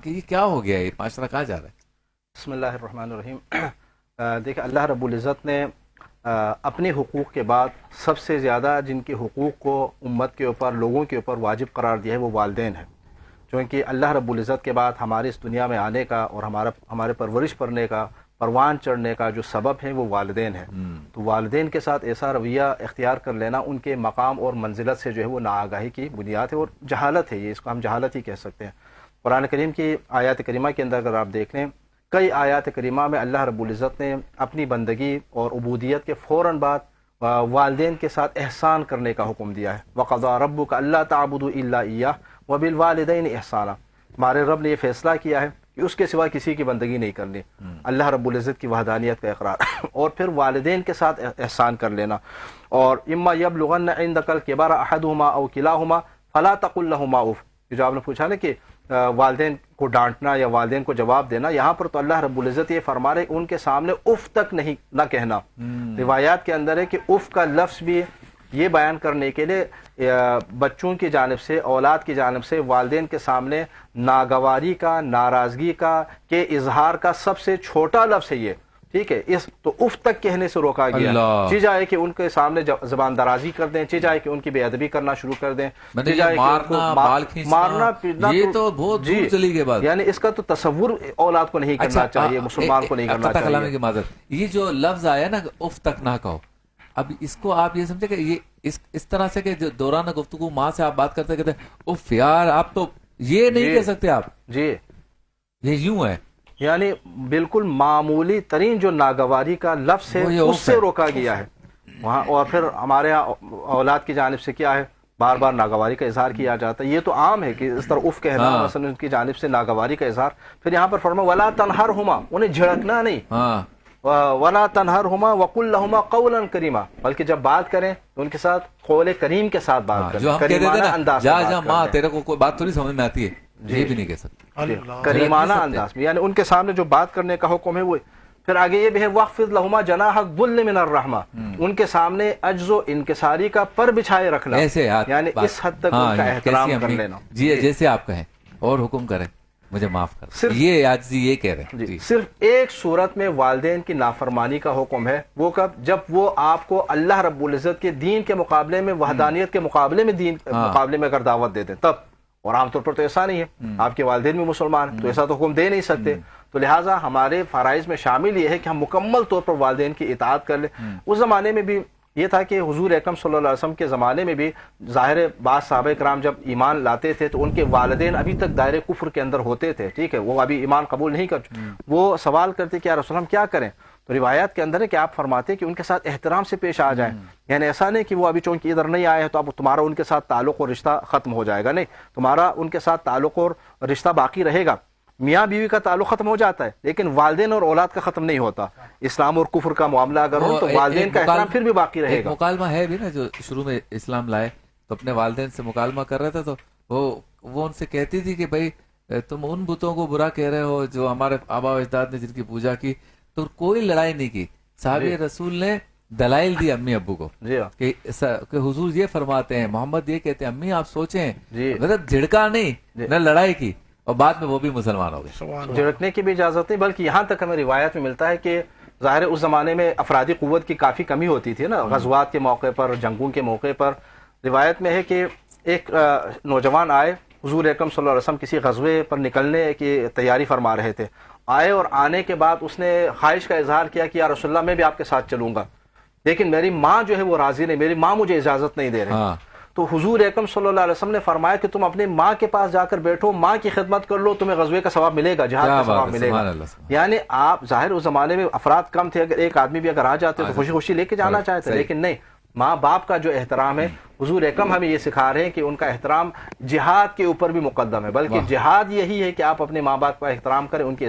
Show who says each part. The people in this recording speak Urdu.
Speaker 1: کہ یہ کیا ہو گیا, یہ معاشرہ کہاں جا رہا ہے؟
Speaker 2: بسم اللہ الرحمن الرحیم. دیکھیں, اللہ رب العزت نے اپنے حقوق کے بعد سب سے زیادہ جن کے حقوق کو امت کے اوپر, لوگوں کے اوپر واجب قرار دیا ہے وہ والدین ہیں. چونکہ اللہ رب العزت کے بعد ہمارے اس دنیا میں آنے کا اور ہمارے پرورش کرنے کا, پروان چڑھنے کا جو سبب ہے وہ والدین ہیں. تو والدین کے ساتھ ایسا رویہ اختیار کر لینا ان کے مقام اور منزلت سے جو ہے وہ ناآگاہی کی بنیاد ہے اور جہالت ہے. یہ اس کو ہم جہالت ہی کہہ سکتے ہیں. قرآن کریم کی آیات کریمہ کے اندر اگر آپ دیکھ لیں, کئی آیات کریمہ میں اللہ رب العزت نے اپنی بندگی اور عبودیت کے فوراً بعد والدین کے ساتھ احسان کرنے کا حکم دیا ہے. وَقَضَىٰ رَبُّكَ أَلَّا تَعْبُدُوا إِلَّا إِيَّاهُ وَبِالْوَالِدَيْنِ إِحْسَانًا. ہمارے رب نے یہ فیصلہ کیا ہے کہ اس کے سوا کسی کی بندگی نہیں کرنی. اللہ رب العزت کی وحدانیت کا اقرار اور پھر والدین کے ساتھ احسان کر لینا. اور اما یبلغن عندک الکبر احدهما او کلاهما فلا تقل لهما اف. جو آپ نے پوچھا نا کہ والدین کو ڈانٹنا یا والدین کو جواب دینا, یہاں پر تو اللہ رب العزت یہ فرما رہے ان کے سامنے اف تک نہ کہنا. روایات کے اندر ہے کہ اف کا لفظ بھی یہ بیان کرنے کے لیے بچوں کی جانب سے, اولاد کی جانب سے والدین کے سامنے ناگواری کا, ناراضگی کا, کے اظہار کا سب سے چھوٹا لفظ ہے یہ. ٹھیک ہے, اس تو اف تک کہنے سے روکا گیا. چیز آئے کہ ان کے سامنے زبان درازی کر دیں, چیز آئے کہ ان کی بے ادبی کرنا شروع کر دیں, مارنا پیٹنا,
Speaker 1: یہ تو بہت دور چلی گئی بات.
Speaker 2: یعنی اس کا تو تصور اولاد کو نہیں کرنا چاہیے, مسلمان کو نہیں کرنا چاہیے.
Speaker 1: یہ جو لفظ آیا نا اف تک نہ کہو, اب اس کو آپ یہ سمجھے کہ یہ اس طرح سے کہ دوران گفتگو ماں سے آپ بات کرتے کہتے اف یار آپ تو یہ نہیں کہہ سکتے آپ.
Speaker 2: جی
Speaker 1: یہ یوں ہے,
Speaker 2: یعنی بالکل معمولی ترین جو ناگواری کا لفظ ہے اس سے روکا گیا ہے وہاں. اور پھر ہمارے یہاں اولاد کی جانب سے کیا ہے, بار بار ناگواری کا اظہار کیا جاتا ہے. یہ تو عام ہے کہ اس طرح اف کہنا, مثلا ان کی جانب سے ناگواری کا اظہار. پھر یہاں پر فرمایا ولا تنہرہما, انہیں جھڑکنا نہیں. ولا تنہرہما وقل لہما قولا کریما, بلکہ جب بات کریں تو ان کے ساتھ قول کریم کے ساتھ بات کریں.
Speaker 1: جو ہم کہتے تھے نا جا جا ماں تیرے کو کوئی بات تھوڑی سمجھ میں آتی ہے, یہ بھی نہیں کہہ سکتے
Speaker 2: کریمانہ انداز میں, یعنی ان کے سامنے جو بات کرنے کا حکم ہے وہ. پھر آگے یہ بھی ہے وَخْفِضْ لَهُمَا جَنَاحَ الذُّلِّ مِنَ الرَّحْمَةِ, ان کے سامنے عجز و انکساری کا پر بچھائے رکھنا, یعنی اس حد تک ان کا احترام کر لینا.
Speaker 1: جی جیسے آپ کہیں اور حکم کریں مجھے معاف کر, یہ عاجزی یہ کہہ رہے ہیں.
Speaker 2: صرف ایک صورت میں والدین کی نافرمانی کا حکم ہے, وہ کب, جب وہ آپ کو اللہ رب العزت کے دین کے مقابلے میں, وحدانیت کے مقابلے میں, دین مقابلے میں اگر دعوت دے دیں تب. اور عام طور پر تو ایسا نہیں ہے, آپ کے والدین بھی مسلمان ہیں تو ایسا تو حکم دے نہیں سکتے. تو لہٰذا ہمارے فرائض میں شامل یہ ہے کہ ہم مکمل طور پر والدین کی اطاعت کر لیں. اس زمانے میں بھی یہ تھا کہ حضور اکرم صلی اللہ علیہ وسلم کے زمانے میں بھی ظاہر بعض صحابہ کرام جب ایمان لاتے تھے تو ان کے والدین ابھی تک دائرے کفر کے اندر ہوتے تھے. ٹھیک ہے, وہ ابھی ایمان قبول نہیں کر, وہ سوال کرتے کہ یا رسول ہم کیا کریں. تو روایات کے اندر ہے کہ آپ فرماتے کہ ان کے ساتھ احترام سے پیش آ جائیں. یعنی ایسا نہیں کہ وہ ابھی چونکہ ادھر نہیں آئے ہیں تو اب تمہارا ان کے ساتھ تعلق اور رشتہ ختم ہو جائے گا. نہیں, تمہارا ان کے ساتھ تعلق اور رشتہ باقی رہے گا. میاں بیوی کا تعلق ختم ہو جاتا ہے لیکن والدین اور اولاد کا ختم نہیں ہوتا. اسلام اور کفر کا معاملہ اگر ہو تو والدین کا احترام پھر بھی باقی رہے گا.
Speaker 1: مکالمہ ہے بھی نا, جو شروع میں اسلام لائے تو اپنے والدین سے مکالمہ کر رہے تھے تو وہ ان سے کہتی تھی کہ بھائی تم ان بتوں کو برا کہہ رہے ہو جو ہمارے آبا و اجداد نے جن کی پوجا کی. تو کوئی لڑائی نہیں کی. صحابہ رسول نے دلائل دی امی ابو کو کہ حضور یہ فرماتے ہیں, محمد یہ کہتے ہیں, امی آپ سوچیں, مطلب جھڑکا نہیں نہ لڑائی کی, اور بعد میں وہ بھی مسلمان ہو گئے.
Speaker 2: جھڑکنے کی بھی اجازت نہیں, بلکہ یہاں تک ہمیں روایت میں ملتا ہے کہ ظاہر اس زمانے میں افرادی قوت کی کافی کمی ہوتی تھی نا, غزوات کے موقع پر, جنگوں کے موقع پر. روایت میں ہے کہ ایک نوجوان آئے, حضور اکرم صلی اللہ علیہ وسلم کسی غزوے پر نکلنے کی تیاری فرما رہے تھے. آئے اور آنے کے بعد اس نے خواہش کا اظہار کیا کہ یا رسول اللہ میں بھی آپ کے ساتھ چلوں گا, لیکن میری ماں جو ہے وہ راضی نہیں, میری ماں مجھے اجازت نہیں دے رہی. تو حضور اکرم صلی اللہ علیہ وسلم نے فرمایا کہ تم اپنی ماں کے پاس جا کر بیٹھو, ماں کی خدمت کر لو, تمہیں غزوے کا ثواب ملے گا, جہاد کا ثواب ملے گا. یعنی آپ ظاہر اس زمانے میں افراد کم تھے, اگر ایک آدمی بھی اگر آ جاتے تو خوشی خوشی لے کے جانا چاہتے, لیکن نہیں, ماں باپ کا جو احترام ہے حضور اکرم ہمیں یہ سکھا رہے ہیں کہ ان کا احترام جہاد کے اوپر بھی مقدم ہے. بلکہ جہاد یہی ہے کہ آپ اپنے ماں باپ کا احترام کریں, ان کی